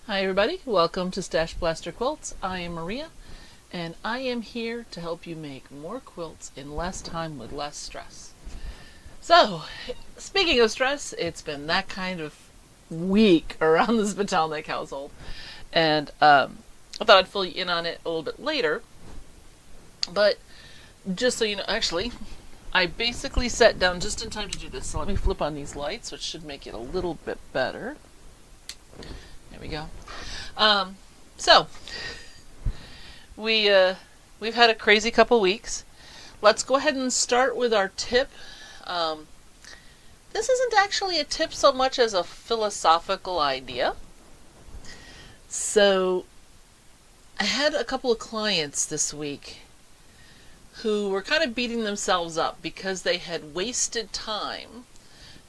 Hi everybody, welcome to StashBlaster Quilts. I am Maria, and I am here to help you make more quilts in less time with less stress. So, speaking of stress, it's been that kind of week around the Spitalnik household, and I thought I'd fill you in on it a little bit later, but just so you know, actually, I basically sat down just in time to do this, so let me flip on these lights, which should make it a little bit better. There we go. So we've had a crazy couple weeks. Let's go ahead and start with our tip. This isn't actually a tip so much as a philosophical idea. So I had a couple of clients this week who were kind of beating themselves up because they had wasted time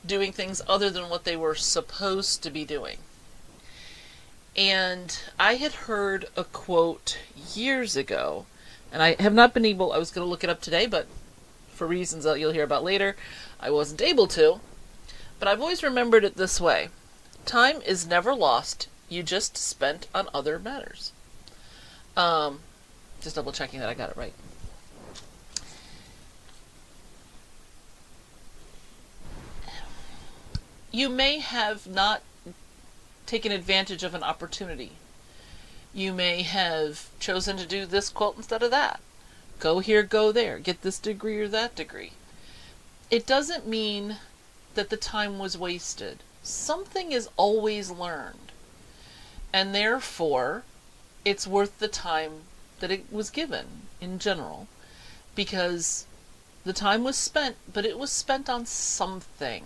doing things other than what they were supposed to be doing. And I had heard a quote years ago, and I have not been able, I was going to look it up today, but for reasons that you'll hear about later, I wasn't able to. But I've always remembered it this way. Time is never lost, you just spent on other matters. Just double checking that I got it right. You may have not taken advantage of an opportunity. You may have chosen to do this quilt instead of that. Go here, go there. Get this degree or that degree. It doesn't mean that the time was wasted. Something is always learned. And therefore, it's worth the time that it was given in general. Because the time was spent, but it was spent on something.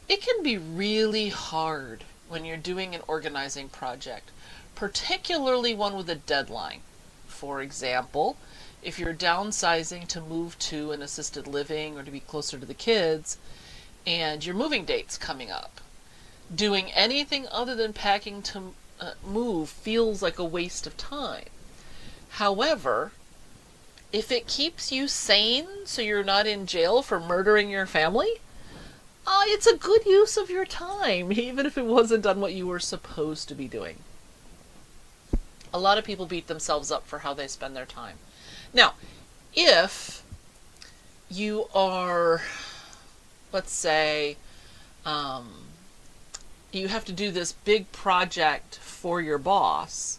It can be really hard when you're doing an organizing project, particularly one with a deadline. For example, if you're downsizing to move to an assisted living or to be closer to the kids, and your moving date's coming up, doing anything other than packing to move feels like a waste of time. However, if it keeps you sane so you're not in jail for murdering your family, it's a good use of your time, even if it wasn't on what you were supposed to be doing. A lot of people beat themselves up for how they spend their time. Now, if you are, let's say, you have to do this big project for your boss,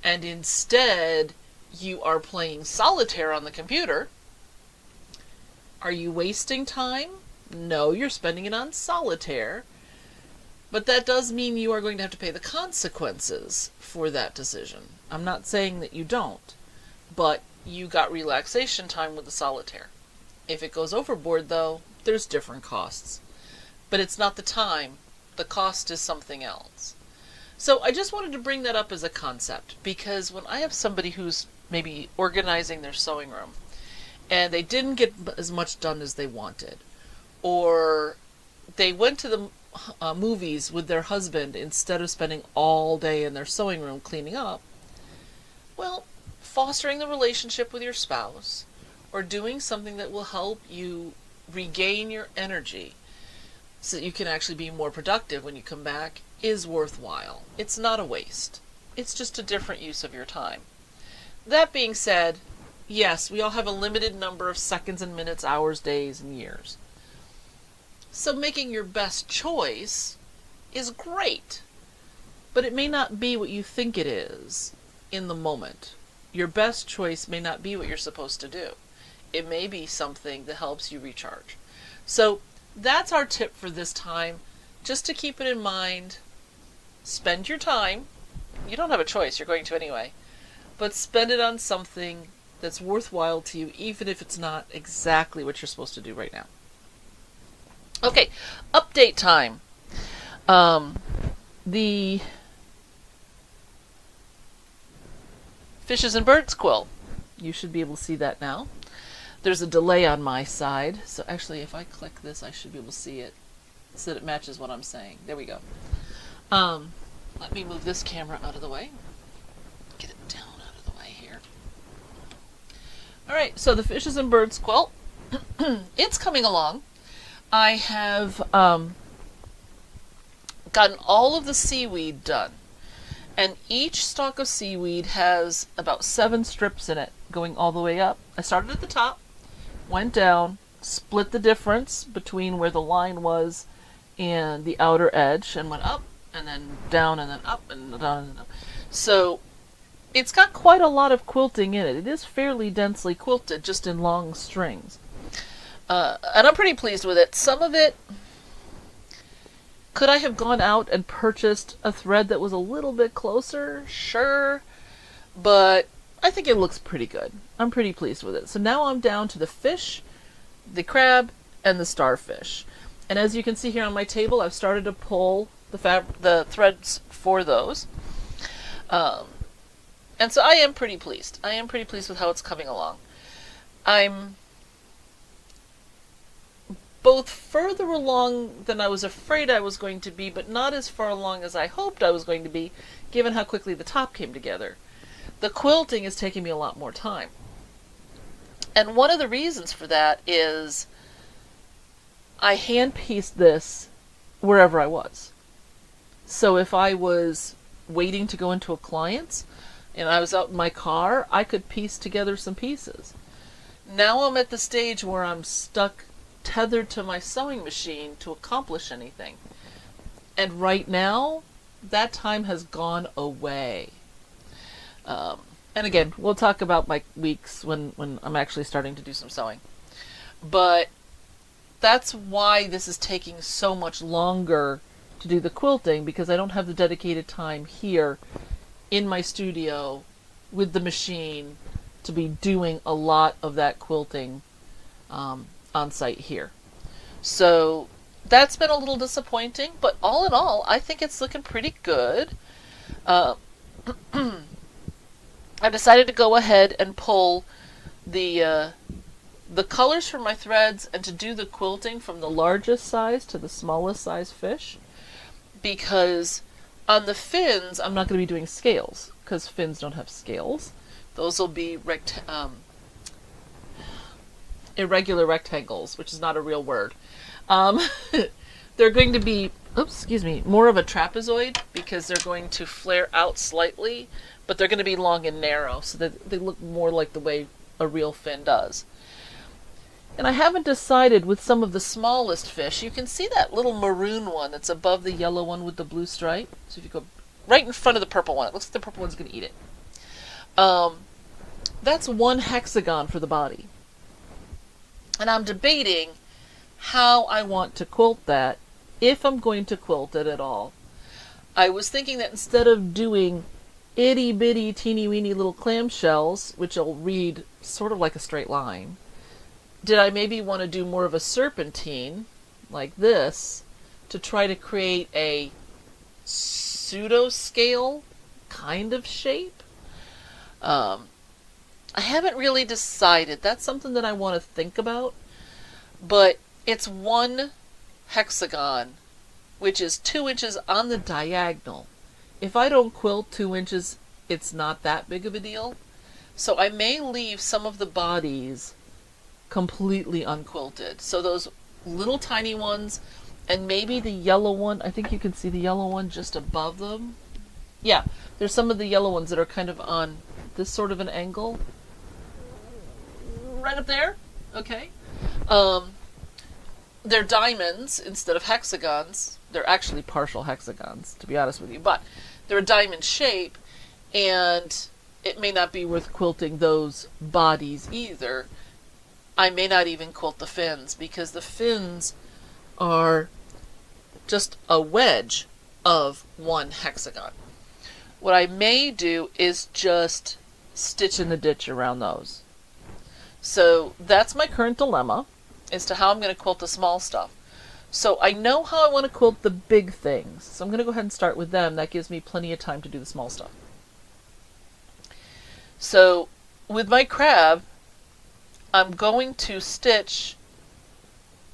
and instead you are playing solitaire on the computer, are you wasting time? No, you're spending it on solitaire, but that does mean you are going to have to pay the consequences for that decision. I'm not saying that you don't, but you got relaxation time with the solitaire. If it goes overboard, though, there's different costs. But it's not the time. The cost is something else. So I just wanted to bring that up as a concept, because when I have somebody who's maybe organizing their sewing room, and they didn't get as much done as they wanted, or they went to the movies with their husband instead of spending all day in their sewing room cleaning up, well, fostering the relationship with your spouse, or doing something that will help you regain your energy so that you can actually be more productive when you come back, is worthwhile. It's not a waste. It's just a different use of your time. That being said, yes, we all have a limited number of seconds and minutes, hours, days, and years. So making your best choice is great, but it may not be what you think it is in the moment. Your best choice may not be what you're supposed to do. It may be something that helps you recharge. So that's our tip for this time. Just to keep it in mind, spend your time. You don't have a choice, you're going to anyway. But spend it on something that's worthwhile to you, even if it's not exactly what you're supposed to do right now. Okay, update time. The Fishes and Birds quilt. You should be able to see that now. There's a delay on my side, so actually if I click this I should be able to see it so that it matches what I'm saying. There we go. Let me move this camera out of the way. Get it down out of the way here. Alright, so the Fishes and Birds quilt. It's coming along. I have gotten all of the seaweed done, and each stalk of seaweed has about 7 strips in it going all the way up. I started at the top, went down, split the difference between where the line was and the outer edge, and went up and then down and then up and down and up. So it's got quite a lot of quilting in it. It is fairly densely quilted, just in long strings. And I'm pretty pleased with it. Some of it, could I have gone out and purchased a thread that was a little bit closer? Sure. But I think it looks pretty good. I'm pretty pleased with it. So now I'm down to the fish, the crab, and the starfish. And as you can see here on my table, I've started to pull the threads for those. And so I am pretty pleased. I am pretty pleased with how it's coming along. I'm both further along than I was afraid I was going to be, but not as far along as I hoped I was going to be, given how quickly the top came together. The quilting is taking me a lot more time. And one of the reasons for that is I hand-pieced this wherever I was. So if I was waiting to go into a client's, and I was out in my car, I could piece together some pieces. Now I'm at the stage where I'm stuck tethered to my sewing machine to accomplish anything. And right now, that time has gone away. And again, we'll talk about my weeks when I'm actually starting to do some sewing. But that's why this is taking so much longer to do the quilting, because I don't have the dedicated time here in my studio with the machine to be doing a lot of that quilting on site here. So that's been a little disappointing, but all in all, I think it's looking pretty good. I've decided to go ahead and pull the colors from my threads and to do the quilting from the largest size to the smallest size fish, because on the fins I'm not going to be doing scales because fins don't have scales. Those will be irregular rectangles, which is not a real word. They're going to be, more of a trapezoid because they're going to flare out slightly, but they're going to be long and narrow so that they look more like the way a real fin does. And I haven't decided with some of the smallest fish. You can see that little maroon one that's above the yellow one with the blue stripe. So if you go right in front of the purple one, it looks like the purple one's going to eat it. That's one hexagon for the body. And I'm debating how I want to quilt that, if I'm going to quilt it at all. I was thinking that instead of doing itty bitty teeny weeny little clamshells, which will read sort of like a straight line, did I maybe want to do more of a serpentine, like this, to try to create a pseudo-scale kind of shape? I haven't really decided. That's something that I want to think about. But it's one hexagon, which is 2 inches on the diagonal. If I don't quilt 2 inches, it's not that big of a deal. So I may leave some of the bodies completely unquilted. So those little tiny ones, and maybe the yellow one, I think you can see the yellow one just above them. Yeah, there's some of the yellow ones that are kind of on this sort of an angle. Right up there. Okay. They're diamonds instead of hexagons. They're actually partial hexagons, to be honest with you, but they're a diamond shape, and it may not be worth quilting those bodies either. I may not even quilt the fins, because the fins are just a wedge of one hexagon. What I may do is just stitch in the ditch around those. So that's my current dilemma as to how I'm going to quilt the small stuff. So I know how I want to quilt the big things. So I'm going to go ahead and start with them. That gives me plenty of time to do the small stuff. So with my crab, I'm going to stitch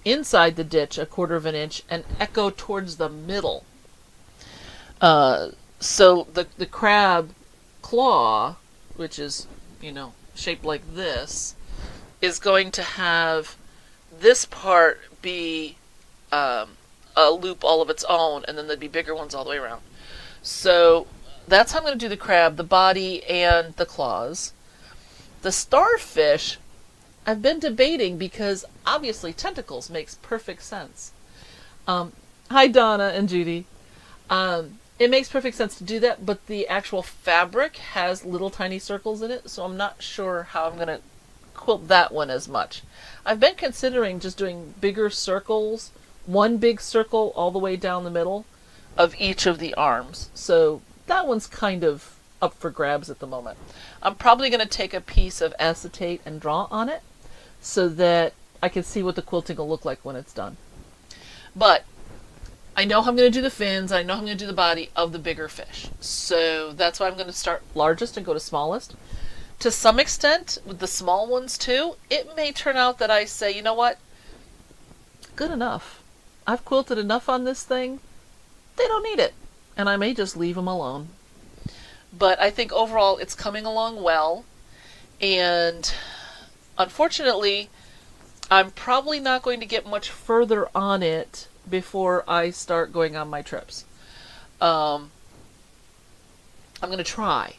inside the ditch 1/4 inch and echo towards the middle. So the crab claw, which is, shaped like this, is going to have this part be a loop all of its own, and then there'd be bigger ones all the way around. So that's how I'm going to do the crab, the body, and the claws. The starfish, I've been debating because obviously tentacles makes perfect sense. Hi Donna and Judy. It makes perfect sense to do that, but the actual fabric has little tiny circles in it, so I'm not sure how I'm going to quilt that one as much. I've been considering just doing bigger circles, one big circle all the way down the middle of each of the arms. So that one's kind of up for grabs at the moment. I'm probably going to take a piece of acetate and draw on it so that I can see what the quilting will look like when it's done. But I know how I'm going to do the fins, I know how I'm going to do the body of the bigger fish. So that's why I'm going to start largest and go to smallest. To some extent, with the small ones too, it may turn out that I say, you know what? Good enough. I've quilted enough on this thing. They don't need it. And I may just leave them alone. But I think overall it's coming along well. And unfortunately, I'm probably not going to get much further on it before I start going on my trips. I'm going to try.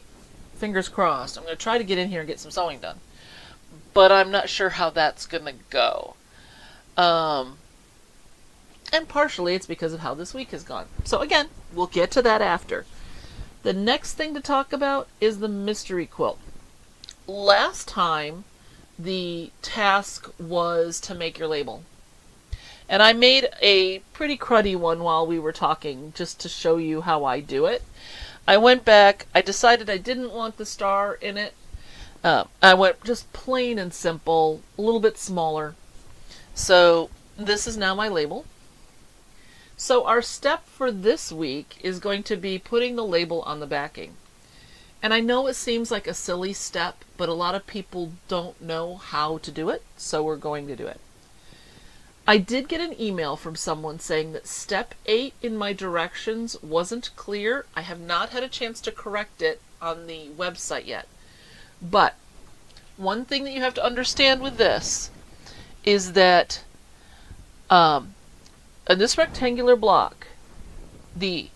Fingers crossed. I'm going to try to get in here and get some sewing done. But I'm not sure how that's going to go. And partially it's because of how this week has gone. So again, we'll get to that after. The next thing to talk about is the mystery quilt. Last time, the task was to make your label. And I made a pretty cruddy one while we were talking, just to show you how I do it. I went back, I decided I didn't want the star in it. I went just plain and simple, a little bit smaller. So this is now my label. So our step for this week is going to be putting the label on the backing. And I know it seems like a silly step, but a lot of people don't know how to do it, so we're going to do it. I did get an email from someone saying that step 8 in my directions wasn't clear. I have not had a chance to correct it on the website yet. But one thing that you have to understand with this is that in this rectangular block, the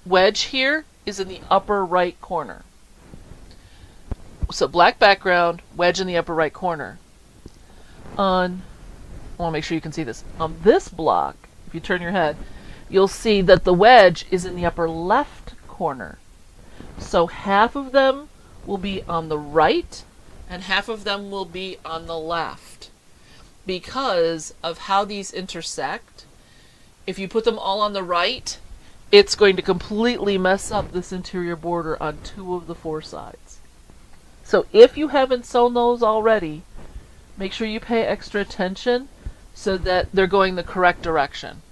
wedge here is in the upper right corner. So black background, wedge in the upper right corner. I want to make sure you can see this. On this block, if you turn your head, you'll see that the wedge is in the upper left corner. So half of them will be on the right and half of them will be on the left. Because of how these intersect, if you put them all on the right, it's going to completely mess up this interior border on 2 of the 4 sides. So if you haven't sewn those already, make sure you pay extra attention so that they're going the correct direction.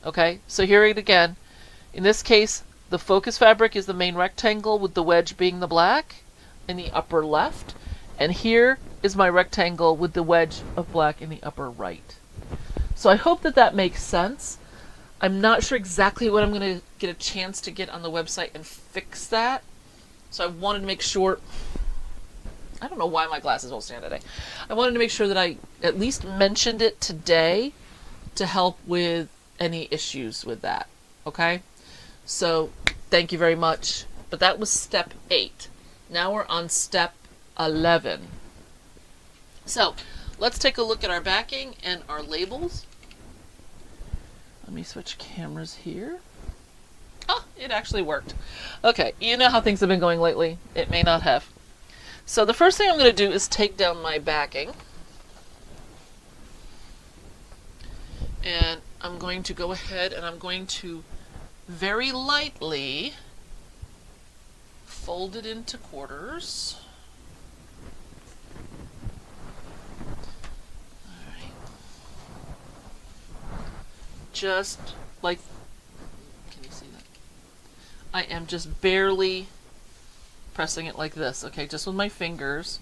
Okay, so here it again. In this case, the focus fabric is the main rectangle with the wedge being the black in the upper left. And here is my rectangle with the wedge of black in the upper right. So I hope that that makes sense. I'm not sure exactly what I'm going to get a chance to get on the website and fix that. So I wanted to make sure, I don't know why my glasses won't stand today. I wanted to make sure that I at least mentioned it today to help with any issues with that. Okay? So thank you very much. But that was step 8. Now we're on step 11. So let's take a look at our backing and our labels. Let me switch cameras here. Oh, it actually worked. Okay, you know how things have been going lately. It may not have. So the first thing I'm going to do is take down my backing. And I'm going to go ahead and I'm going to very lightly fold it into quarters. Just like, can you see that? I am just barely pressing it like this, okay, just with my fingers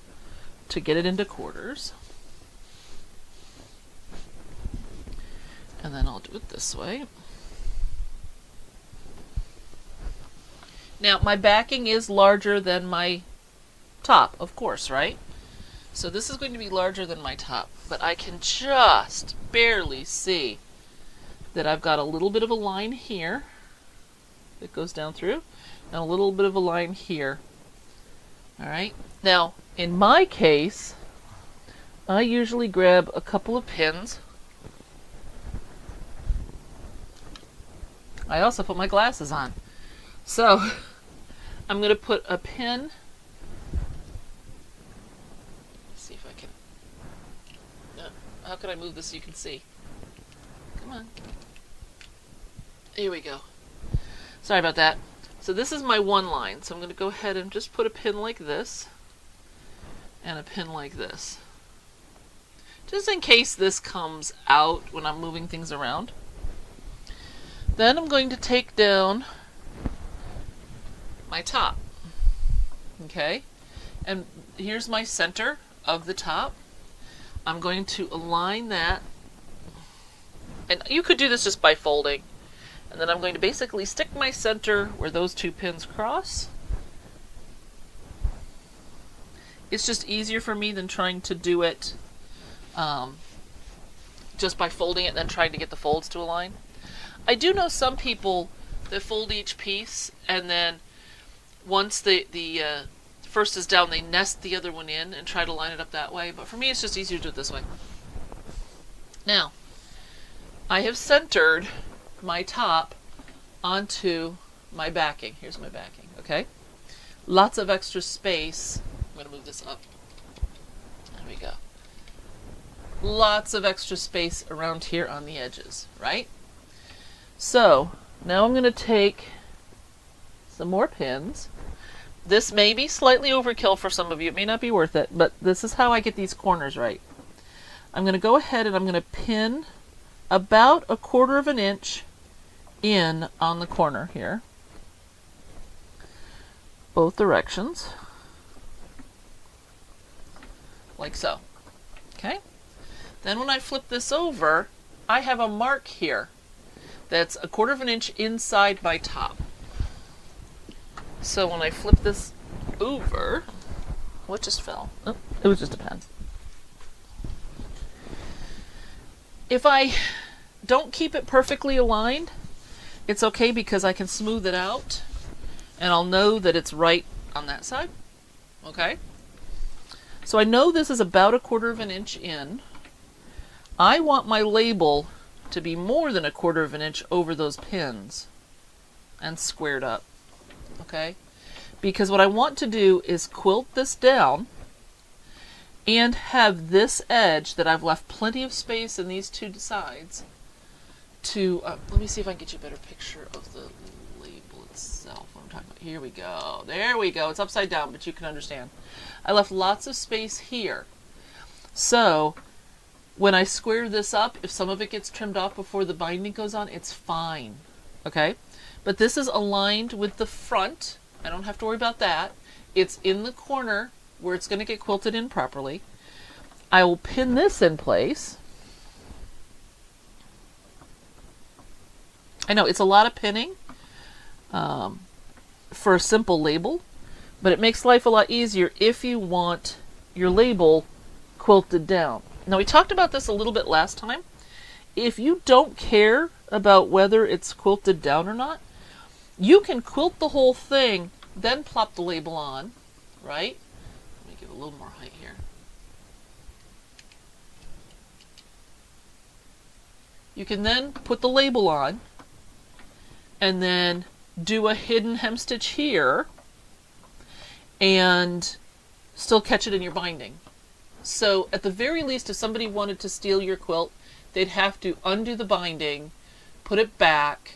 to get it into quarters. And then I'll do it this way. Now, my backing is larger than my top, of course, right? So this is going to be larger than my top, but I can just barely see that I've got a little bit of a line here that goes down through, and a little bit of a line here. Alright, now in my case, I usually grab a couple of pins. I also put my glasses on. So I'm going to put a pin. Let's see if I can. How can I move this so you can see? Come on. Here we go. Sorry about that. So this is my one line. So I'm going to go ahead and just put a pin like this and a pin like this. Just in case this comes out when I'm moving things around. Then I'm going to take down my top. Okay? And here's my center of the top. I'm going to align that. And you could do this just by folding. And then I'm going to basically stick my center where those 2 pins cross. It's just easier for me than trying to do it just by folding it and then trying to get the folds to align. I do know some people that fold each piece and then once the first is down, they nest the other one in and try to line it up that way. But for me, it's just easier to do it this way. Now, I have centered my top onto my backing. Here's my backing, okay? Lots of extra space. I'm going to move this up. There we go. Lots of extra space around here on the edges, right? So, now I'm going to take some more pins. This may be slightly overkill for some of you. It may not be worth it, but this is how I get these corners right. I'm going to go ahead and I'm going to pin about 1/4 of an inch in on the corner here. both directions, like so. Okay? Then when I flip this over, I have a mark here that's 1/4 inch inside my top. So when I flip this over, what just fell? Oh, it was just a pen. If I don't keep it perfectly aligned, it's okay because I can smooth it out and I'll know that it's right on that side. Okay? So I know this is about 1/4 inch in. I want my label to be more than 1/4 inch over those pins and squared up. Okay? Because what I want to do is quilt this down and have this edge that I've left plenty of space in these two sides to, let me see if I can get you a better picture of the label itself. What I'm talking about. Here we go. There we go. It's upside down, but you can understand. I left lots of space here. So when I square this up, if some of it gets trimmed off before the binding goes on, it's fine. Okay? But this is aligned with the front. I don't have to worry about that. It's in the corner where it's going to get quilted in properly. I will pin this in place. I know it's a lot of pinning for a simple label, but it makes life a lot easier if you want your label quilted down. Now we talked about this a little bit last time. If you don't care about whether it's quilted down or not, you can quilt the whole thing, then plop the label on, right? Let me give it a little more height here. You can then put the label on and then do a hidden hem stitch here and still catch it in your binding. So at the very least, if somebody wanted to steal your quilt, they'd have to undo the binding, put it back,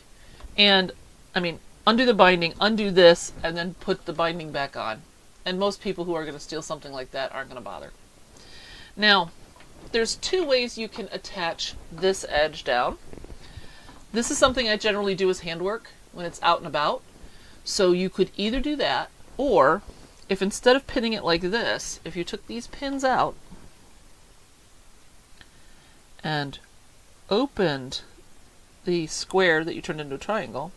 and undo the binding, undo this, and then put the binding back on. And most people who are going to steal something like that aren't going to bother. Now, there's two ways you can attach this edge down. This is something I generally do as handwork when it's out and about. So you could either do that, or if instead of pinning it like this, if you took these pins out and opened the square that you turned into a triangle,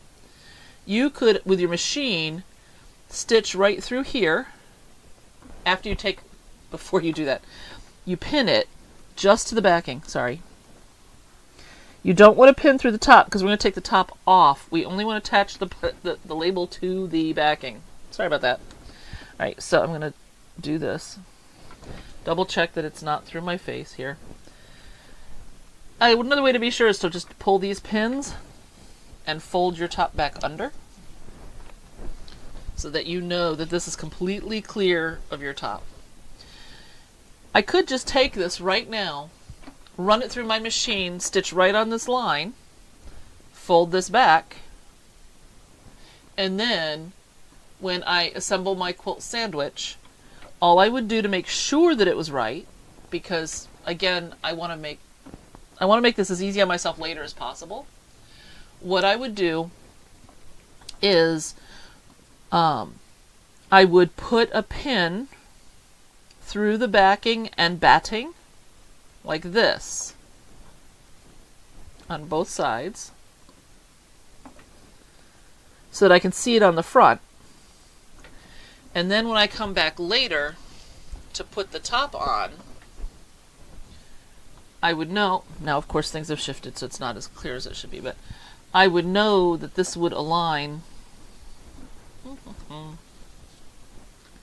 you could, with your machine, stitch right through here. Before you do that, you pin it just to the backing. Sorry. You don't want to pin through the top because we're going to take the top off. We only want to attach the label to the backing. Sorry about that. All right, so I'm going to do this. Double check that it's not through my face here. Another way to be sure is to just pull these pins and fold your top back under so that you know that this is completely clear of your top. I could just take this right now, run it through my machine, stitch right on this line, fold this back, and then when I assemble my quilt sandwich, all I would do to make sure that it was right, because again, I want to make this as easy on myself later as possible. What I would do is I would put a pin through the backing and batting like this on both sides so that I can see it on the front. And then when I come back later to put the top on, I would know, now of course things have shifted so it's not as clear as it should be, but I would know that this would align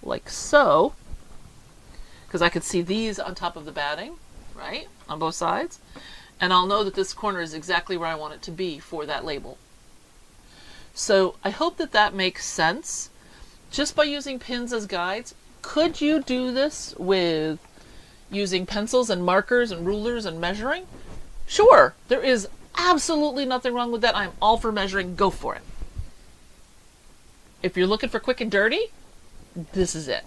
like so, because I could see these on top of the batting, right, on both sides, and I'll know that this corner is exactly where I want it to be for that label. So I hope that that makes sense. Just by using pins as guides, could you do this with using pencils and markers and rulers and measuring? Sure, there is absolutely nothing wrong with that. I'm all for measuring. Go for it. If you're looking for quick and dirty, this is it.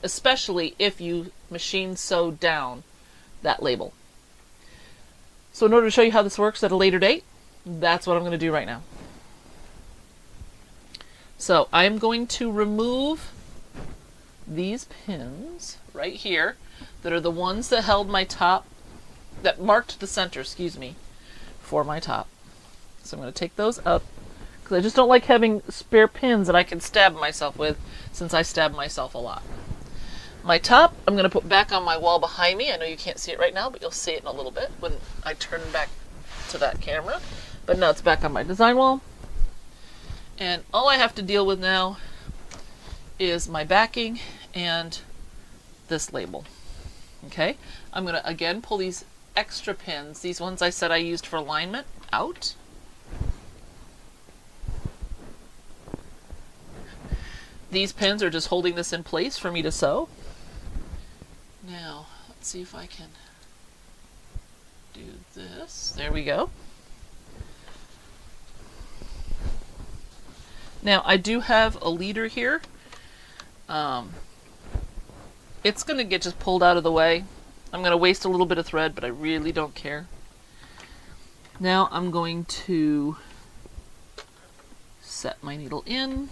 Especially if you machine sew down that label. So in order to show you how this works at a later date, that's what I'm going to do right now. So I'm going to remove these pins right here that are the ones that held my top, that marked the center, excuse me, for my top. So I'm going to take those up because I just don't like having spare pins that I can stab myself with, since I stab myself a lot. My top I'm going to put back on my wall behind me. I know you can't see it right now, but you'll see it in a little bit when I turn back to that camera. But now it's back on my design wall. And all I have to deal with now is my backing and this label. Okay, I'm going to again pull these extra pins, these ones I said I used for alignment, out. These pins are just holding this in place for me to sew. Now, let's see if I can do this. There we go. Now, I do have a leader here. It's going to get just pulled out of the way. I'm going to waste a little bit of thread, but I really don't care. Now I'm going to set my needle in.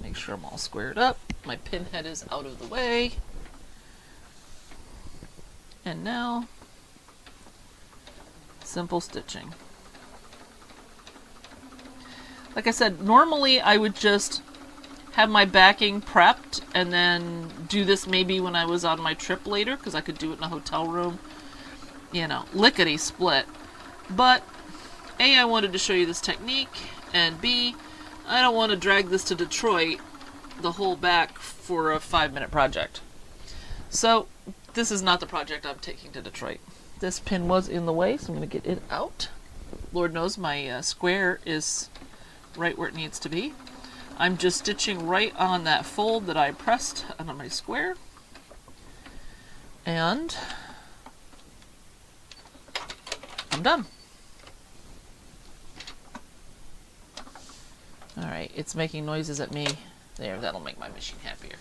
Make sure I'm all squared up. My pin head is out of the way. And now, simple stitching. Like I said, normally I would just have my backing prepped and then do this maybe when I was on my trip later, because I could do it in a hotel room, you know, lickety split. But A, I wanted to show you this technique, and B, I don't want to drag this to Detroit, the whole back, for a 5-minute project. So this is not the project I'm taking to Detroit. This pin was in the way, so I'm going to get it out. Lord knows my square is right where it needs to be. I'm just stitching right on that fold that I pressed on my square. And I'm done. Alright, it's making noises at me. There, that'll make my machine happier.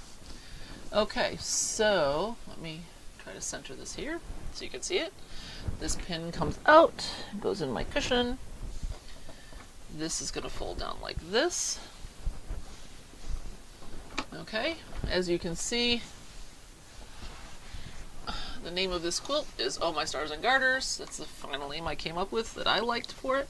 Okay, so let me try to center this here so you can see it. This pin comes out, goes in my cushion. This is going to fold down like this. Okay, as you can see, the name of this quilt is Oh My Stars and Garters. That's the final name I came up with that I liked for it.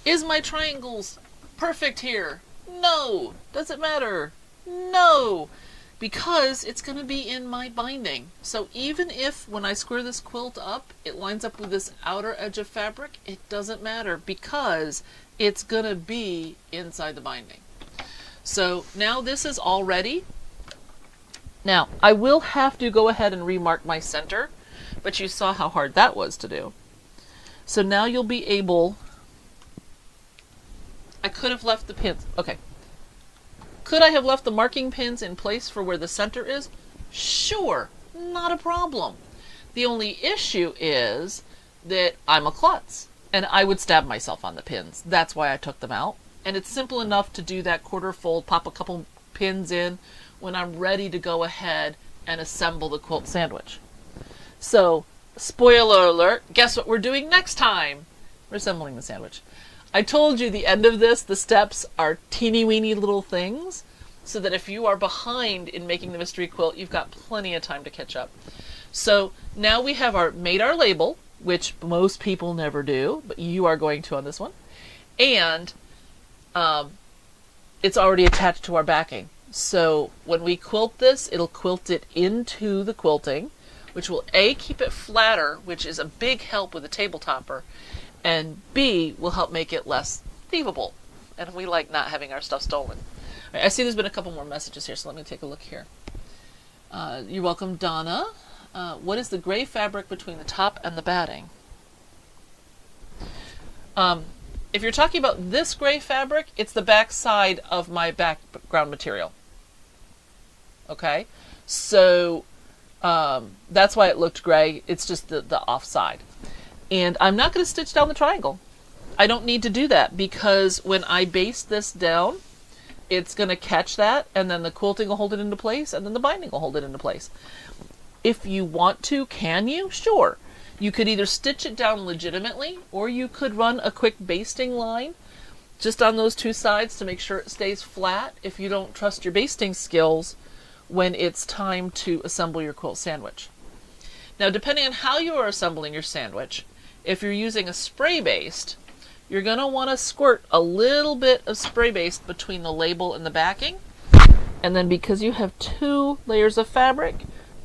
Is my triangles perfect here? No! Does it matter? No! Because it's going to be in my binding. So even if when I square this quilt up, it lines up with this outer edge of fabric, it doesn't matter because it's going to be inside the binding. So now this is all ready. Now, I will have to go ahead and remark my center, but you saw how hard that was to do. So now you'll be able... I could have left the pins... Okay. Could I have left the marking pins in place for where the center is? Sure, not a problem. The only issue is that I'm a klutz, and I would stab myself on the pins. That's why I took them out. And it's simple enough to do that quarter fold, pop a couple pins in when I'm ready to go ahead and assemble the quilt sandwich. So, spoiler alert, guess what we're doing next time? We're assembling the sandwich. I told you the end of this, the steps are teeny weeny little things, so that if you are behind in making the mystery quilt, you've got plenty of time to catch up. So now we have made our label, which most people never do, but you are going to on this one. And it's already attached to our backing. So when we quilt this, it'll quilt it into the quilting, which will A, keep it flatter, which is a big help with a table topper, and B, will help make it less thievable. And we like not having our stuff stolen. All right, I see there's been a couple more messages here, so let me take a look here. You're welcome, Donna. What is the gray fabric between the top and the batting? If you're talking about this gray fabric, it's the back side of my background material. Okay? So that's why it looked gray. It's just the off side. And I'm not going to stitch down the triangle. I don't need to do that because when I baste this down, it's going to catch that, and then the quilting will hold it into place, and then the binding will hold it into place. If you want to, can you? Sure. You could either stitch it down legitimately, or you could run a quick basting line just on those two sides to make sure it stays flat if you don't trust your basting skills when it's time to assemble your quilt sandwich. Now, depending on how you are assembling your sandwich, if you're using a spray baste, you're going to want to squirt a little bit of spray baste between the label and the backing. And then because you have 2 layers of fabric,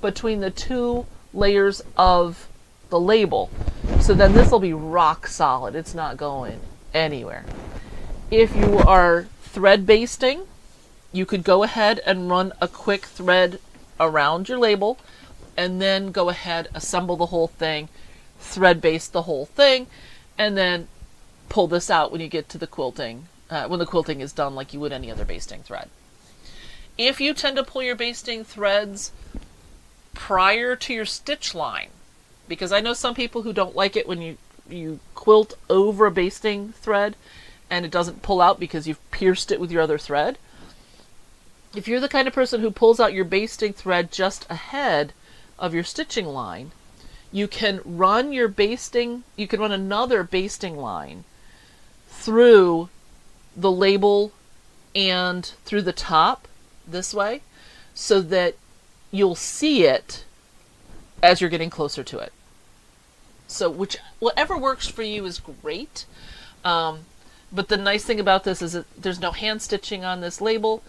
between the 2 layers of the label. So then this will be rock solid. It's not going anywhere. If you are thread basting, you could go ahead and run a quick thread around your label and then go ahead, assemble the whole thing, thread baste the whole thing, and then pull this out when you get to the quilting, when the quilting is done, like you would any other basting thread. If you tend to pull your basting threads prior to your stitch line, because I know some people who don't like it when you quilt over a basting thread and it doesn't pull out because you've pierced it with your other thread. If you're the kind of person who pulls out your basting thread just ahead of your stitching line, you can run another basting line through the label and through the top this way, so that you'll see it as you're getting closer to it. So whatever works for you is great. But the nice thing about this is that there's no hand stitching on this label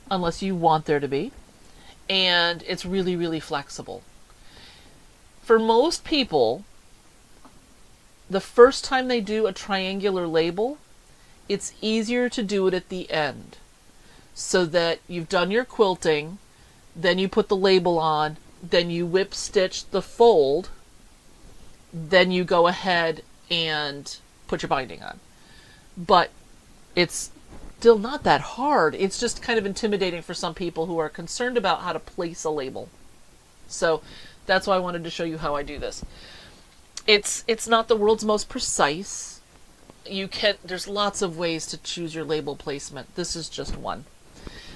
unless you want there to be. And it's really, really flexible. For most people, the first time they do a triangular label, it's easier to do it at the end, so that you've done your quilting, then you put the label on, then you whip stitch the fold, then you go ahead and put your binding on. But it's still not that hard. It's just kind of intimidating for some people who are concerned about how to place a label. So that's why I wanted to show you how I do this. It's not the world's most precise. There's lots of ways to choose your label placement. This is just one.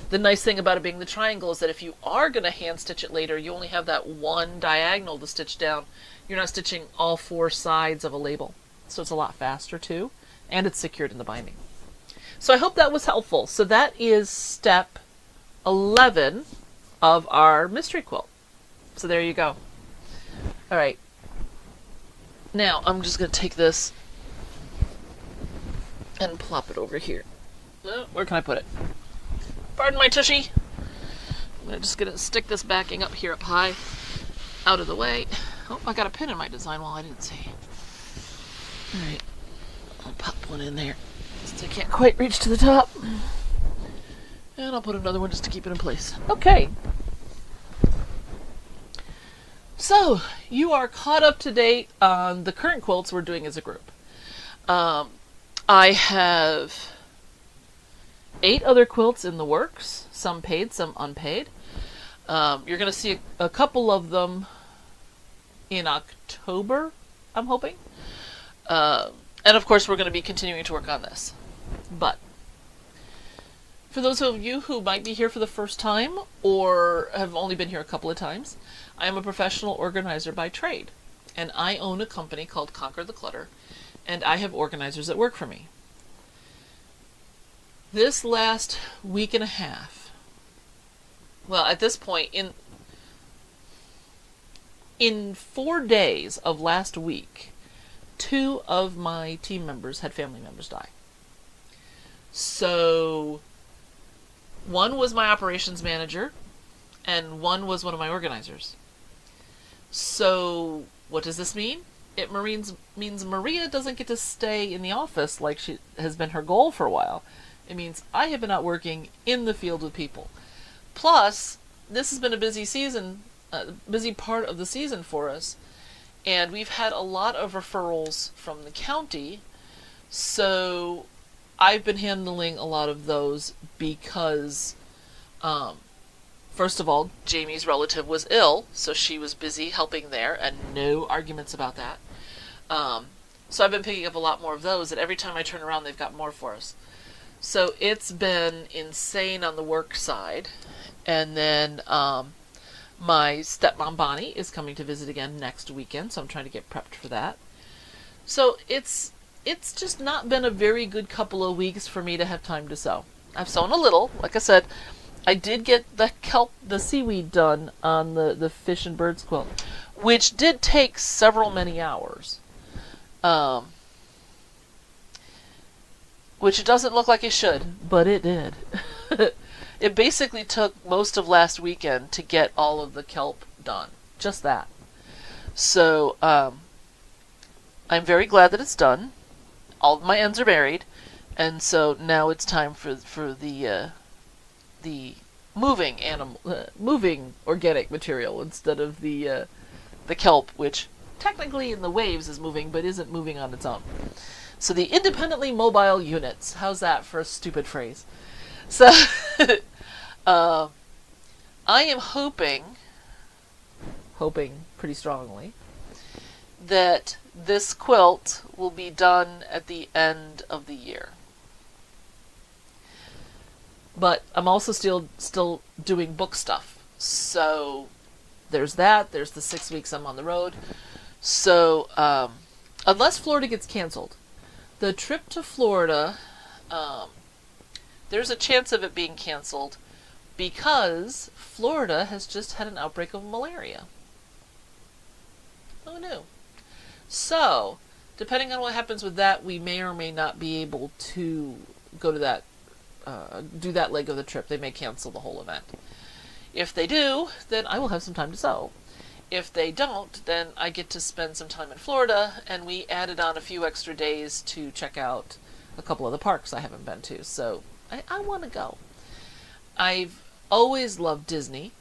The nice thing about it being the triangle is that if you are going to hand stitch it later, you only have that one diagonal to stitch down. You're not stitching all 4 sides of a label. So it's a lot faster too, and it's secured in the binding. So I hope that was helpful. So that is step 11 of our mystery quilt. So there you go. All right. Now I'm just going to take this and plop it over here. Where can I put it? Pardon my tushy. I'm just going to stick this backing up here up high, out of the way. Oh, I got a pin in my design wall I didn't see. All right. I'll pop one in there since I can't quite reach to the top. And I'll put another one just to keep it in place. Okay. So, you are caught up to date on the current quilts we're doing as a group. I have 8 other quilts in the works, some paid, some unpaid. You're going to see a couple of them in October, I'm hoping. And of course, we're going to be continuing to work on this. But for those of you who might be here for the first time or have only been here a couple of times, I am a professional organizer by trade. And I own a company called Conquer the Clutter. And I have organizers that work for me. This last week and a half, well, at this point, in 4 days of last week, 2 of my team members had family members die. So, one was my operations manager, and one was one of my organizers. So, what does this mean? It means Maria doesn't get to stay in the office like she has been her goal for a while. It means I have been out working in the field with people. Plus, this has been a busy season, busy part of the season for us, and we've had a lot of referrals from the county, so I've been handling a lot of those because, first of all, Jamie's relative was ill, so she was busy helping there, and no arguments about that. So I've been picking up a lot more of those, and every time I turn around, they've got more for us. So it's been insane on the work side. And then my stepmom Bonnie is coming to visit again next weekend, so I'm trying to get prepped for that. So it's it's just not been a very good couple of weeks for me to have time to sew. I've sewn a little. Like I said, I did get the seaweed done on the fish and birds quilt, which did take many hours. Which it doesn't look like it should, but it did. It basically took most of last weekend to get all of the kelp done. Just that. So, I'm very glad that it's done. All of my ends are married, and so now it's time for the moving organic material instead of the kelp, which technically in the waves is moving, but isn't moving on its own. So the independently mobile units. How's that for a stupid phrase? So, I am hoping pretty strongly that this quilt will be done at the end of the year. But I'm also still doing book stuff. So there's that. There's the 6 weeks I'm on the road. So unless Florida gets canceled, the trip to Florida, there's a chance of it being canceled because Florida has just had an outbreak of malaria. Who knew? So, depending on what happens with that, we may or may not be able to go to that, do that leg of the trip. They may cancel the whole event. If they do, then I will have some time to sew. If they don't, then I get to spend some time in Florida, and we added on a few extra days to check out a couple of the parks I haven't been to, so I want to go. I've always loved Disney,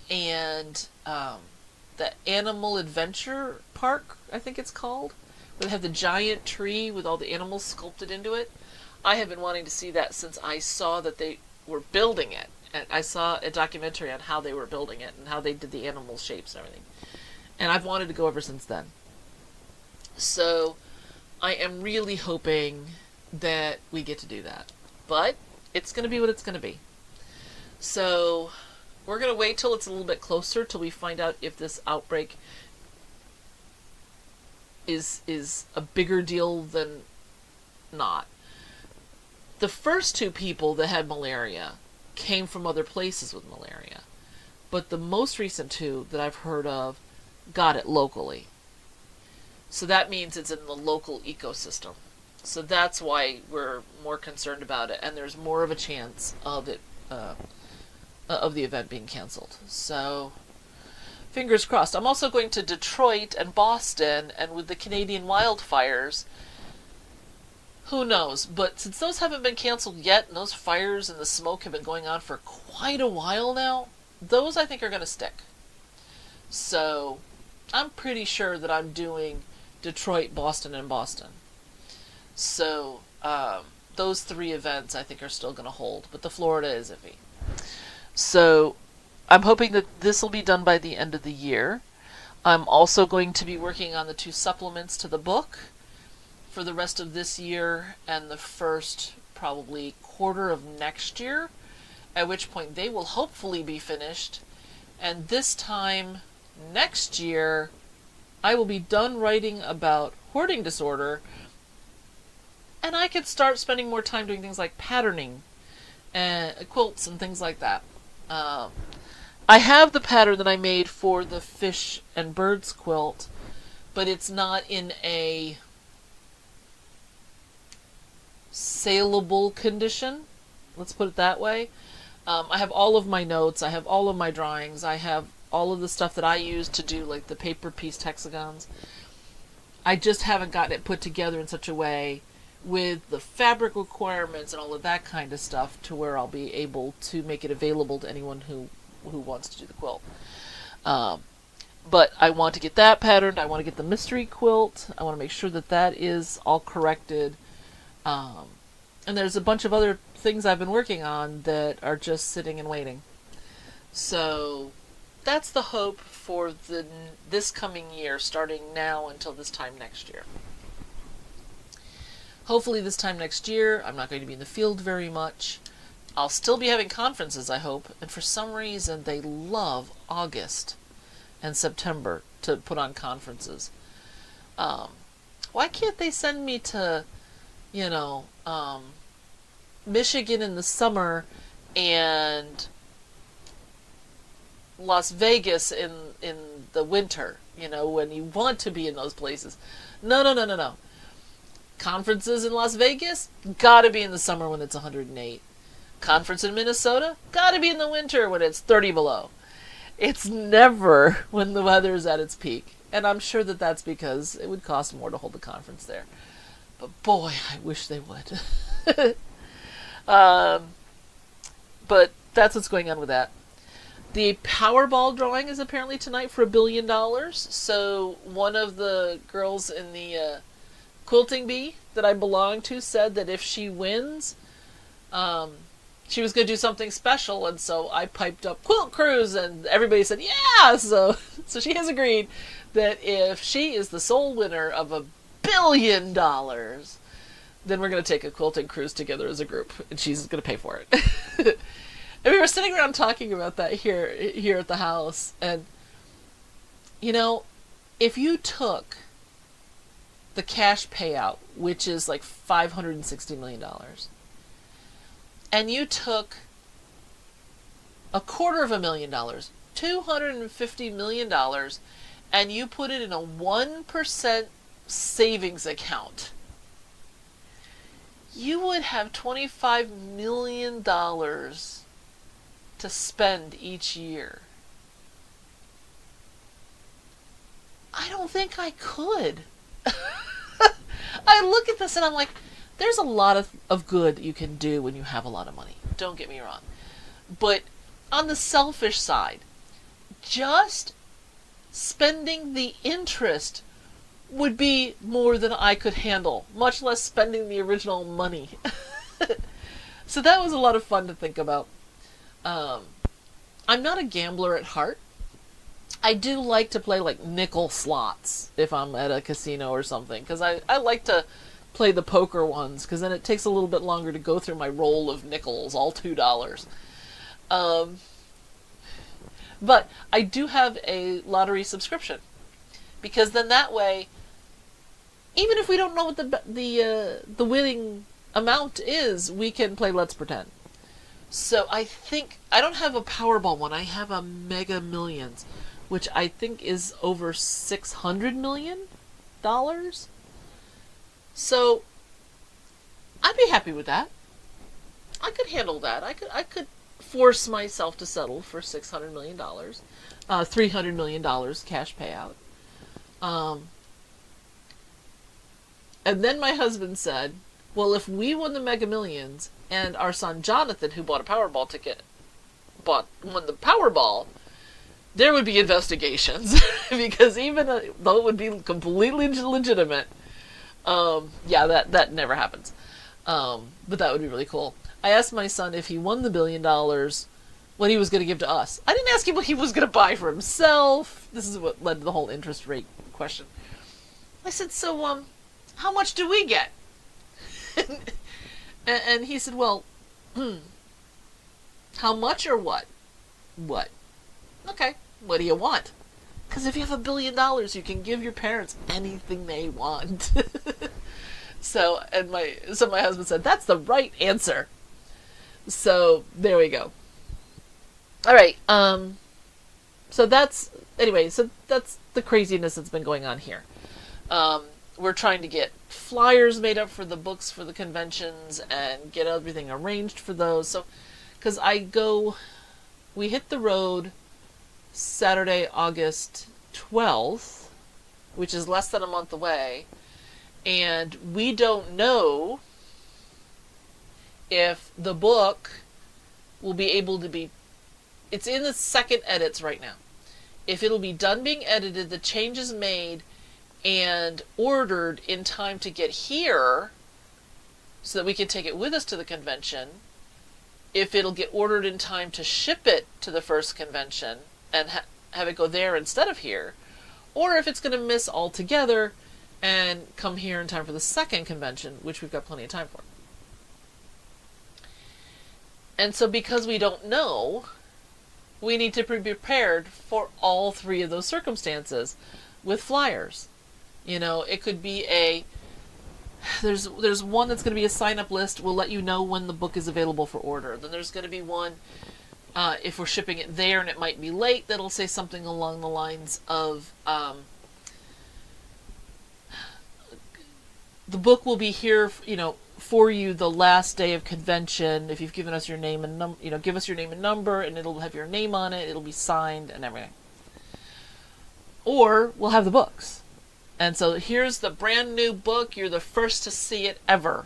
and the Animal Adventure Park, I think it's called, where they have the giant tree with all the animals sculpted into it. I have been wanting to see that since I saw that they were building it. And I saw a documentary on how they were building it and how they did the animal shapes and everything. And I've wanted to go ever since then. So I am really hoping that we get to do that. But it's going to be what it's going to be. So we're going to wait till it's a little bit closer till we find out if this outbreak is a bigger deal than not. The first 2 people that had malaria came from other places with malaria. But the most recent 2 that I've heard of got it locally. So that means it's in the local ecosystem. So that's why we're more concerned about it, and there's more of a chance of it, of the event being canceled. So, fingers crossed. I'm also going to Detroit and Boston, and with the Canadian wildfires, who knows? But since those haven't been canceled yet, and those fires and the smoke have been going on for quite a while now, those I think are going to stick. So, I'm pretty sure that I'm doing Detroit, Boston, and Boston. So, those 3 events I think are still going to hold, but the Florida is iffy. So, I'm hoping that this will be done by the end of the year. I'm also going to be working on the 2 supplements to the book for the rest of this year and the first probably quarter of next year, at which point they will hopefully be finished. And this time next year, I will be done writing about hoarding disorder, and I could start spending more time doing things like patterning and quilts and things like that. I have the pattern that I made for the fish and birds quilt, but it's not in a saleable condition. Let's put it that way. I have all of my notes, I have all of my drawings, I have all of the stuff that I use to do like the paper pieced hexagons. I just haven't gotten it put together in such a way with the fabric requirements and all of that kind of stuff to where I'll be able to make it available to anyone who wants to do the quilt. But I want to get that patterned. I want to get the mystery quilt. I want to make sure that that is all corrected. And there's a bunch of other things I've been working on that are just sitting and waiting. So that's the hope for this coming year, starting now until this time next year. Hopefully this time next year, I'm not going to be in the field very much. I'll still be having conferences, I hope, and for some reason they love August and September to put on conferences. why can't they send me to, Michigan in the summer and Las Vegas in the winter, when you want to be in those places. No. Conferences in Las Vegas, gotta be in the summer when it's 108. Conference in Minnesota, gotta be in the winter when it's 30 below. It's never when the weather is at its peak. And I'm sure that that's because it would cost more to hold the conference there. But boy, I wish they would. But that's what's going on with that. The Powerball drawing is apparently tonight for $1 billion. So one of the girls in the quilting bee that I belong to said that if she wins, she was going to do something special. And so I piped up Quilt Cruise, and everybody said, yeah! So she has agreed that if she is the sole winner of $1 billion, then we're going to take a quilting cruise together as a group, and she's going to pay for it. And we were sitting around talking about that here at the house, and if you took the cash payout, which is like $560 million, and you took $250,000, $250 million, and you put it in a 1% savings account, you would have $25 million to spend each year. I don't think I could. I look at this and I'm like, there's a lot of good you can do when you have a lot of money. Don't get me wrong. But on the selfish side, just spending the interest would be more than I could handle, much less spending the original money. So that was a lot of fun to think about. I'm not a gambler at heart. I do like to play like nickel slots if I'm at a casino or something, because I like to play the poker ones, because then it takes a little bit longer to go through my roll of nickels, all $2. But I do have a lottery subscription, because then that way, even if we don't know what the winning amount is, we can play Let's Pretend. So I think I don't have a Powerball one. I have a Mega Millions, which I think is over $600 million. So I'd be happy with that. I could handle that. I could force myself to settle for $600 million, $300 million cash payout. And then my husband said, well, if we won the Mega Millions and our son Jonathan, who bought a Powerball ticket, won the Powerball, there would be investigations. Because even though it would be completely legitimate, that never happens. But that would be really cool. I asked my son if he won the $1 billion, what he was going to give to us. I didn't ask him what he was going to buy for himself. This is what led to the whole interest rate question. I said, so, how much do we get? And he said, well, how much or what? What? Okay, what do you want? Because if you have $1 billion, you can give your parents anything they want. So my husband said, that's the right answer. So there we go. All right. So that's the craziness that's been going on here. We're trying to get flyers made up for the books for the conventions and get everything arranged for those. So, because we hit the road Saturday, August 12th, which is less than a month away, and we don't know if the book will be able to be, it's in the second edits right now. If it'll be done being edited, the changes made, and ordered in time to get here so that we can take it with us to the convention, if it'll get ordered in time to ship it to the first convention and have it go there instead of here, or if it's going to miss altogether and come here in time for the second convention, which we've got plenty of time for. And so because we don't know, we need to be prepared for all three of those circumstances with flyers. You know, it could be there's one that's going to be a sign-up list. We'll let you know when the book is available for order. Then there's going to be one, if we're shipping it there and it might be late, that'll say something along the lines of, the book will be here, for you the last day of convention. If you've given us your name and give us your name and number, and it'll have your name on it. It'll be signed and everything. Or we'll have the books. And so here's the brand new book. You're the first to see it ever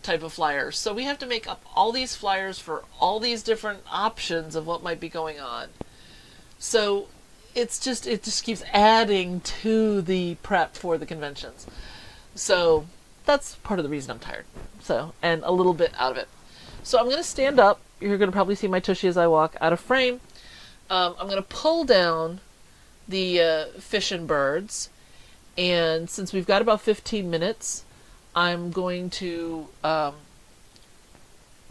type of flyers. So we have to make up all these flyers for all these different options of what might be going on. So it just keeps adding to the prep for the conventions. So that's part of the reason I'm tired. And a little bit out of it. So I'm going to stand up. You're going to probably see my tushy as I walk out of frame. I'm going to pull down the fish and birds. And since we've got about 15 minutes, I'm going to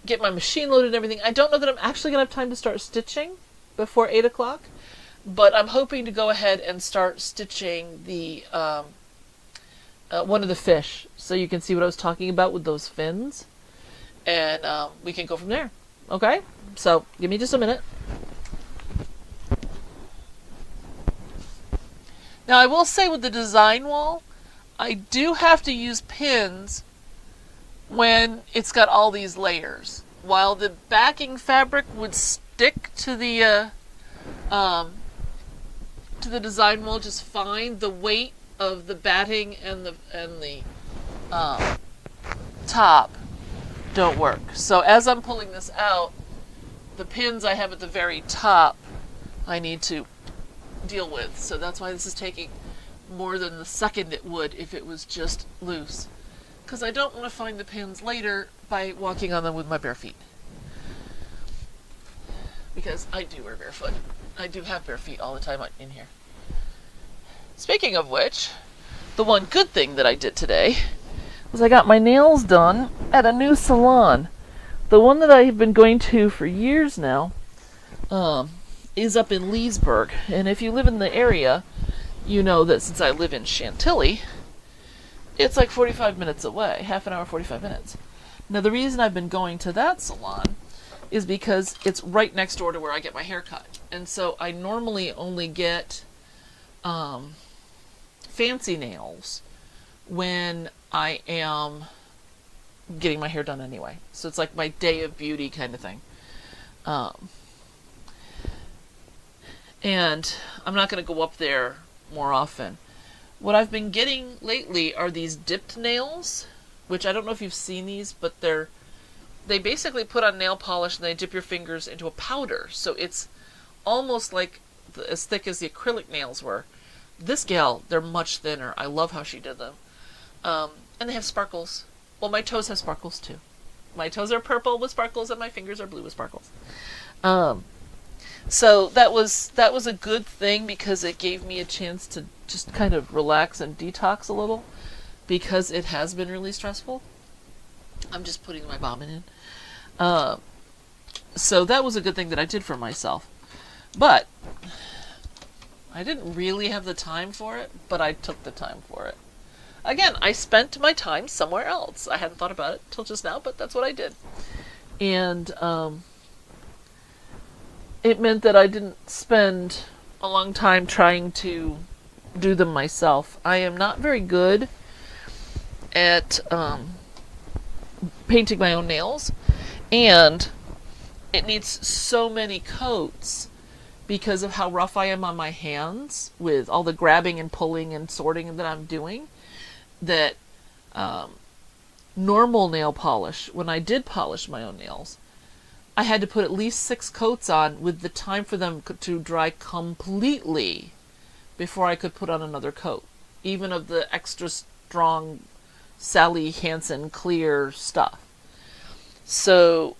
get my machine loaded and everything. I don't know that I'm actually going to have time to start stitching before 8 o'clock, but I'm hoping to go ahead and start stitching the one of the fish, so you can see what I was talking about with those fins, and we can go from there. Okay? So give me just a minute. Now, I will say with the design wall, I do have to use pins when it's got all these layers. While the backing fabric would stick to the design wall just fine, the weight of the batting and the top don't work. So as I'm pulling this out, the pins I have at the very top I need to deal with. So that's why this is taking more than the second it would if it was just loose. Because I don't want to find the pins later by walking on them with my bare feet. Because I do wear barefoot. I do have bare feet all the time in here. Speaking of which, the one good thing that I did today was I got my nails done at a new salon. The one that I have been going to for years now, is up in Leesburg. And if you live in the area, you know that since I live in Chantilly, it's like 45 minutes away. Half an hour, 45 minutes. Now, the reason I've been going to that salon is because it's right next door to where I get my hair cut. And so I normally only get fancy nails when I am getting my hair done anyway. So it's like my day of beauty kind of thing. And I'm not going to go up there more often. What I've been getting lately are these dipped nails, which I don't know if you've seen these, but they basically put on nail polish and they dip your fingers into a powder. So it's almost like as thick as the acrylic nails were. This gal, they're much thinner. I love how she did them. And they have sparkles. Well, my toes have sparkles too. My toes are purple with sparkles and my fingers are blue with sparkles. So that was a good thing because it gave me a chance to just kind of relax and detox a little because it has been really stressful. I'm just putting my bobbin in. So that was a good thing that I did for myself. But I didn't really have the time for it, but I took the time for it. Again, I spent my time somewhere else. I hadn't thought about it till just now, but that's what I did. And it meant that I didn't spend a long time trying to do them myself. I am not very good at painting my own nails, and it needs so many coats because of how rough I am on my hands with all the grabbing and pulling and sorting that I'm doing, that normal nail polish, when I did polish my own nails, I had to put at least 6 coats on with the time for them to dry completely before I could put on another coat, even of the extra strong Sally Hansen clear stuff. So,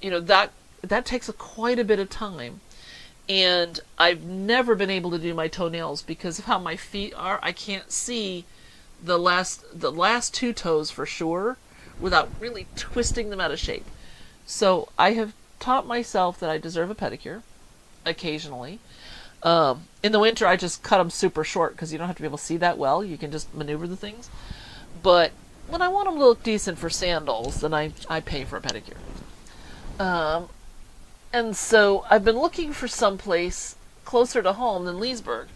that takes quite a bit of time. And I've never been able to do my toenails because of how my feet are. I can't see the last 2 toes for sure without really twisting them out of shape. So I have taught myself that I deserve a pedicure occasionally. In the winter, I just cut them super short because you don't have to be able to see that well. You can just maneuver the things. But when I want them to look decent for sandals, then I pay for a pedicure. And so I've been looking for someplace closer to home than Leesburg.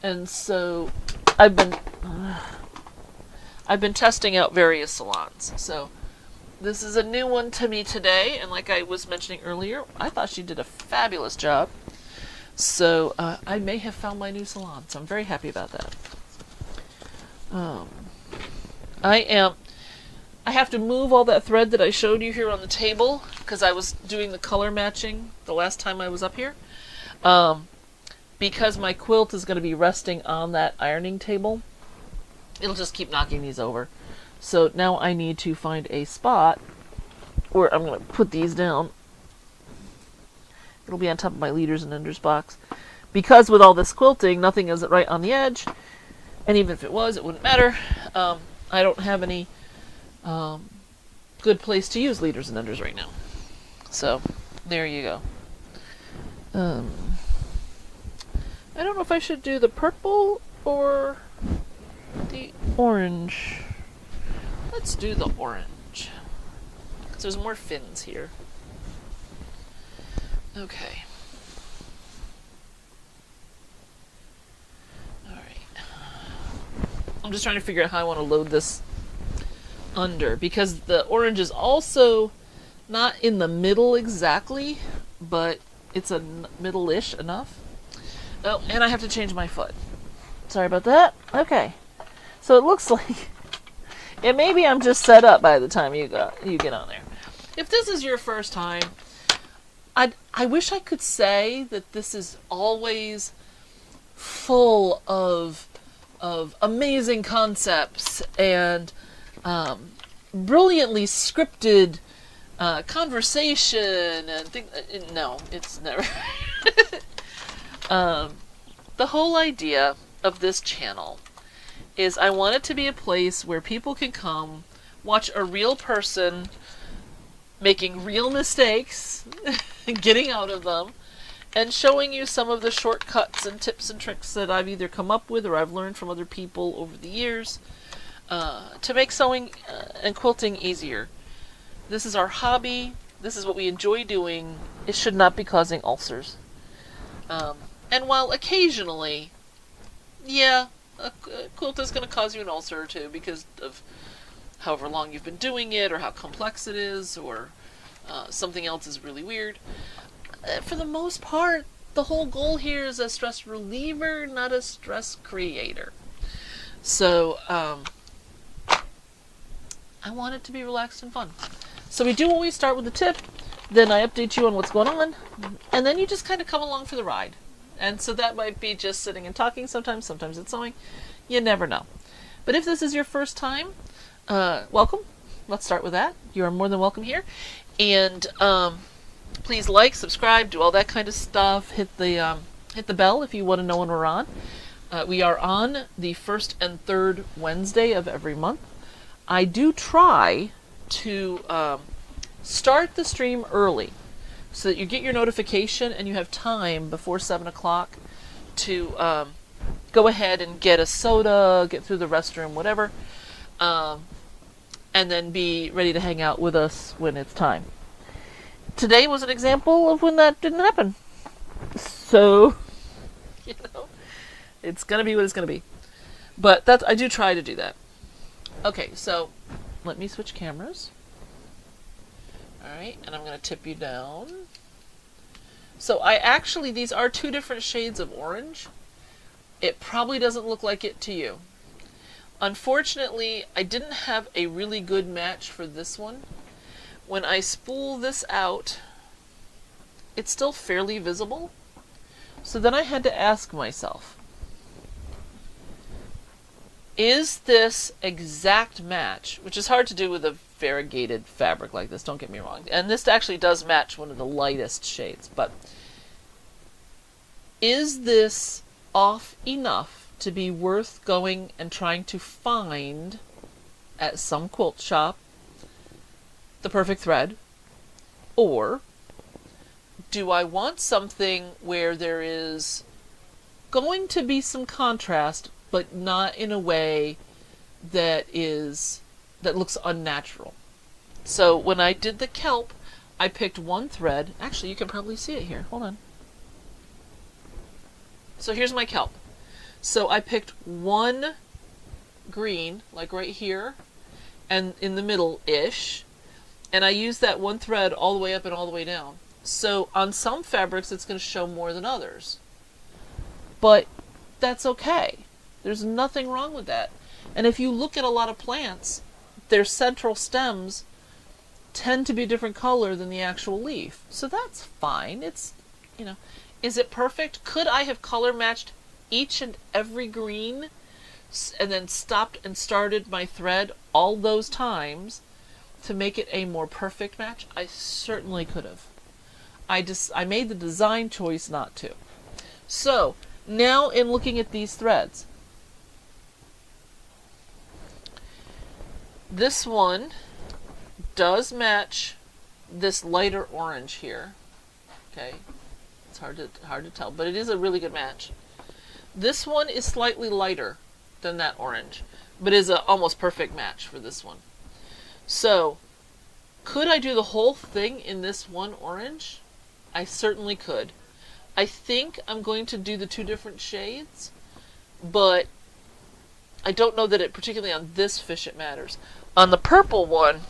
And so I've been testing out various salons. So this is a new one to me today, and like I was mentioning earlier, I thought she did a fabulous job. So I may have found my new salon, so I'm very happy about that. I have to move all that thread that I showed you here on the table because I was doing the color matching the last time I was up here. Because my quilt is going to be resting on that ironing table, it'll just keep knocking these over. So now I need to find a spot where I'm going to put these down. It'll be on top of my leaders and enders box. Because with all this quilting, nothing is right on the edge. And even if it was, it wouldn't matter. I don't have any good place to use leaders and enders right now. So, there you go. I don't know if I should do the purple or the orange. Let's do the orange. Because there's more fins here. Okay. Alright. I'm just trying to figure out how I want to load this under. Because the orange is also not in the middle exactly, but it's a middle-ish enough. Oh, and I have to change my foot. Sorry about that. Okay. So it looks like... And maybe I'm just set up by the time you get on there. If this is your first time, I wish I could say that this is always full of amazing concepts and brilliantly scripted conversation and things. No, it's never. The whole idea of this channel is I want it to be a place where people can come, watch a real person making real mistakes, getting out of them, and showing you some of the shortcuts and tips and tricks that I've either come up with or I've learned from other people over the years to make sewing and quilting easier. This is our hobby. This is what we enjoy doing. It should not be causing ulcers. And while occasionally, yeah, a quilt is going to cause you an ulcer or two because of however long you've been doing it or how complex it is or something else is really weird. For the most part, the whole goal here is a stress reliever, not a stress creator. So, I want it to be relaxed and fun. So we do always start with the tip, then I update you on what's going on, and then you just kind of come along for the ride. And so that might be just sitting and talking sometimes it's sewing. You never know. But if this is your first time, welcome. Let's start with that. You are more than welcome here. And please like, subscribe, do all that kind of stuff. Hit the bell if you want to know when we're on. We are on the first and third Wednesday of every month. I do try to start the stream early so that you get your notification and you have time before 7 o'clock to go ahead and get a soda, get through the restroom, whatever, and then be ready to hang out with us when it's time. Today was an example of when that didn't happen. So, it's going to be what it's going to be. But I do try to do that. Okay, so let me switch cameras. Alright, and I'm going to tip you down. So these are two different shades of orange. It probably doesn't look like it to you. Unfortunately, I didn't have a really good match for this one. When I spool this out, it's still fairly visible. So then I had to ask myself, is this exact match, which is hard to do with a variegated fabric like this, don't get me wrong, and this actually does match one of the lightest shades, but is this off enough to be worth going and trying to find at some quilt shop the perfect thread, or do I want something where there is going to be some contrast, but not in a way that looks unnatural? So when I did the kelp, I picked one thread. Actually, you can probably see it here. Hold on. So here's my kelp. So I picked one green, like right here, and in the middle-ish, and I used that one thread all the way up and all the way down. So on some fabrics, it's going to show more than others. But that's okay. There's nothing wrong with that. And if you look at a lot of plants, their central stems tend to be a different color than the actual leaf. So that's fine. It's, you know, is it perfect? Could I have color matched each and every green and then stopped and started my thread all those times to make it a more perfect match? I certainly could have. I made the design choice not to. So now in looking at these threads, this one does match this lighter orange here. Okay, it's hard to tell, but it is a really good match. This one is slightly lighter than that orange, but is a almost perfect match for this one. So could I do the whole thing in this one orange? I certainly could. I think I'm going to do the two different shades, but I don't know that it, particularly on this fish, it matters. On the purple one,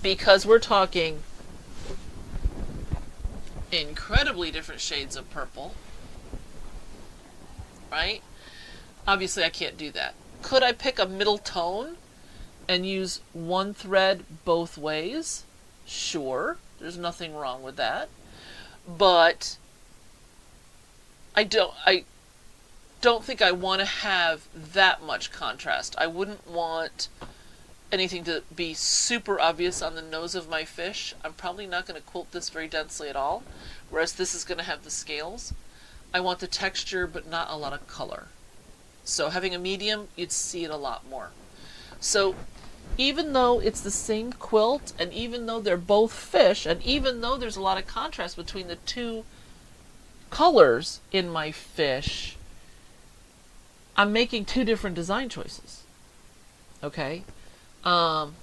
because we're talking incredibly different shades of purple, right? Obviously I can't do that. Could I pick a middle tone and use one thread both ways? Sure, there's nothing wrong with that. But I don't think I want to have that much contrast. I wouldn't want anything to be super obvious on the nose of my fish. I'm probably not going to quilt this very densely at all, whereas this is going to have the scales. I want the texture, but not a lot of color. So having a medium, you'd see it a lot more. So even though it's the same quilt, and even though they're both fish, and even though there's a lot of contrast between the two colors in my fish, I'm making two different design choices. Okay? On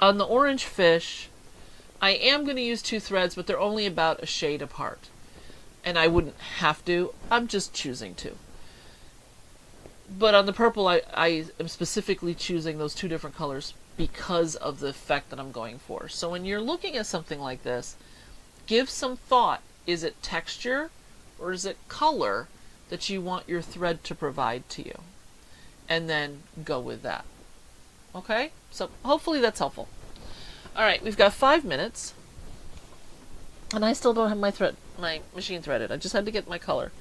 the orange fish, I am going to use two threads, but they're only about a shade apart. And I wouldn't have to. I'm just choosing to. But on the purple, I am specifically choosing those two different colors because of the effect that I'm going for. So when you're looking at something like this, give some thought. Is it texture or is it color that you want your thread to provide to you? And then go with that. Okay? So hopefully that's helpful. Alright, we've got 5 minutes. And I still don't have my machine threaded. I just had to get my color.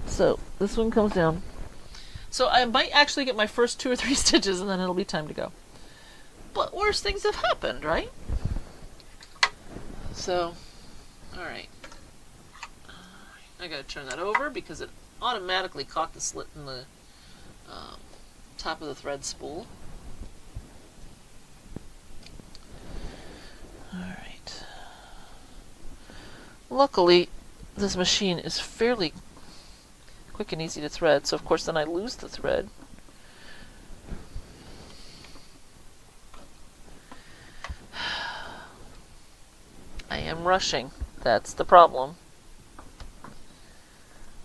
So this one comes down. So I might actually get my first 2 or 3 stitches and then it'll be time to go. But worse things have happened, right? So, alright. I gotta turn that over because it automatically caught the slit in the top of the thread spool. Alright. Luckily, this machine is fairly quick and easy to thread, so of course then I lose the thread. I am rushing. That's the problem.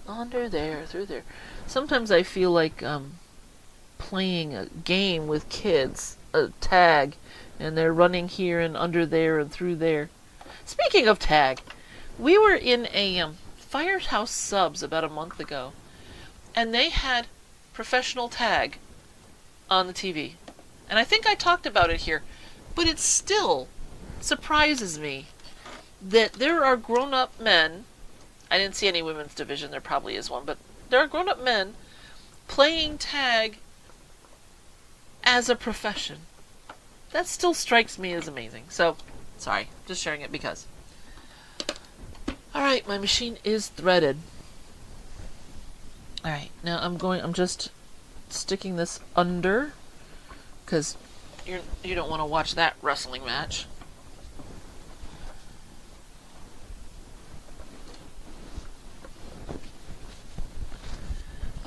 Under there, through there. Sometimes I feel like playing a game with kids, a tag, and they're running here and under there and through there. Speaking of tag, we were in a Firehouse Subs about a month ago, and they had professional tag on the TV. And I think I talked about it here, but it still surprises me that there are grown-up men, I didn't see any women's division, there probably is one, but there are grown-up men playing tag as a profession. That still strikes me as amazing. So, sorry, just sharing it because. Alright, my machine is threaded. Alright, now I'm just sticking this under, because you don't want to watch that wrestling match.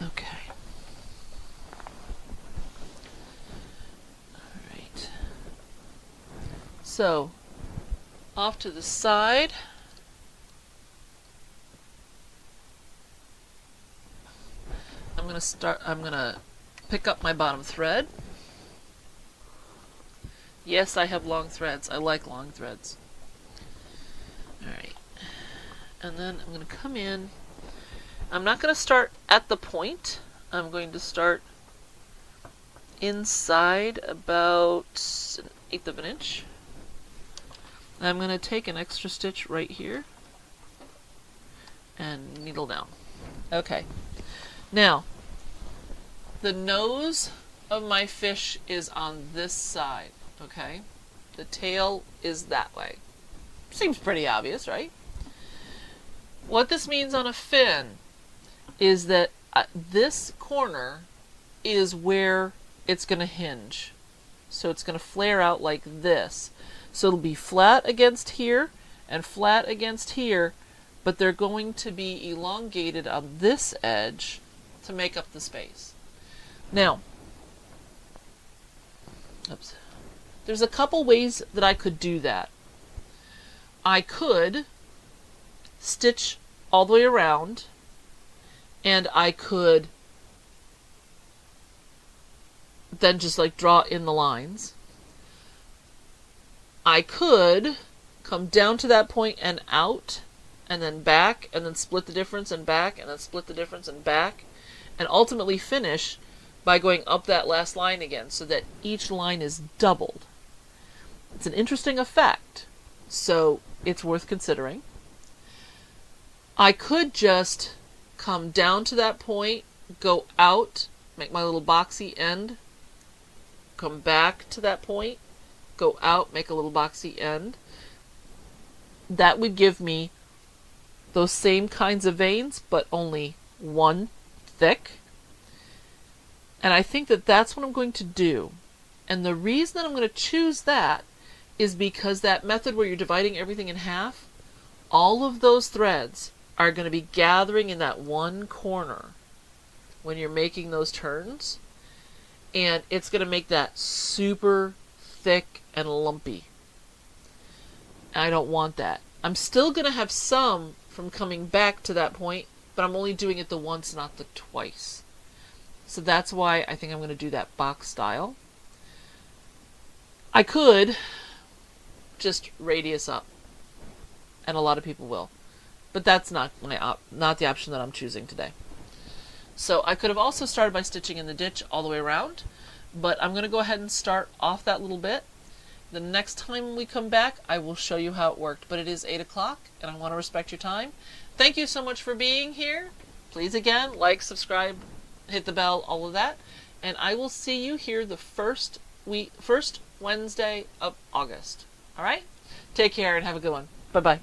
Okay. Alright. So, off to the side. I'm gonna pick up my bottom thread. Yes, I have long threads. I like long threads. Alright. And then I'm going to come in. I'm not going to start at the point. I'm going to start inside about 1/8 of an inch. I'm going to take an extra stitch right here and needle down. Okay. Now, the nose of my fish is on this side, okay? The tail is that way. Seems pretty obvious, right? What this means on a fin is that this corner is where it's going to hinge. So it's going to flare out like this. So it'll be flat against here and flat against here, but they're going to be elongated on this edge to make up the space. Now, oops. There's a couple ways that I could do that. I could stitch all the way around, and I could then just like draw in the lines. I could come down to that point and out, and then back, and then split the difference and back, and then split the difference and back, and ultimately finish by going up that last line again so that each line is doubled. It's an interesting effect, so it's worth considering. I could just come down to that point, go out, make my little boxy end, come back to that point, go out, make a little boxy end. That would give me those same kinds of veins, but only one thick. And I think that that's what I'm going to do. And the reason that I'm going to choose that is because that method where you're dividing everything in half, all of those threads are going to be gathering in that one corner when you're making those turns. And it's going to make that super thick and lumpy. I don't want that. I'm still going to have some from coming back to that point, but I'm only doing it the once, not the twice. So that's why I think I'm going to do that box style. I could just radius up, and a lot of people will, but that's not the option that I'm choosing today. So I could have also started by stitching in the ditch all the way around, but I'm going to go ahead and start off that little bit. The next time we come back, I will show you how it worked, but it is 8 o'clock, and I want to respect your time. Thank you so much for being here. Please, again, like, subscribe, hit the bell, all of that, and I will see you here the first Wednesday of August. All right? Take care and have a good one. Bye-bye.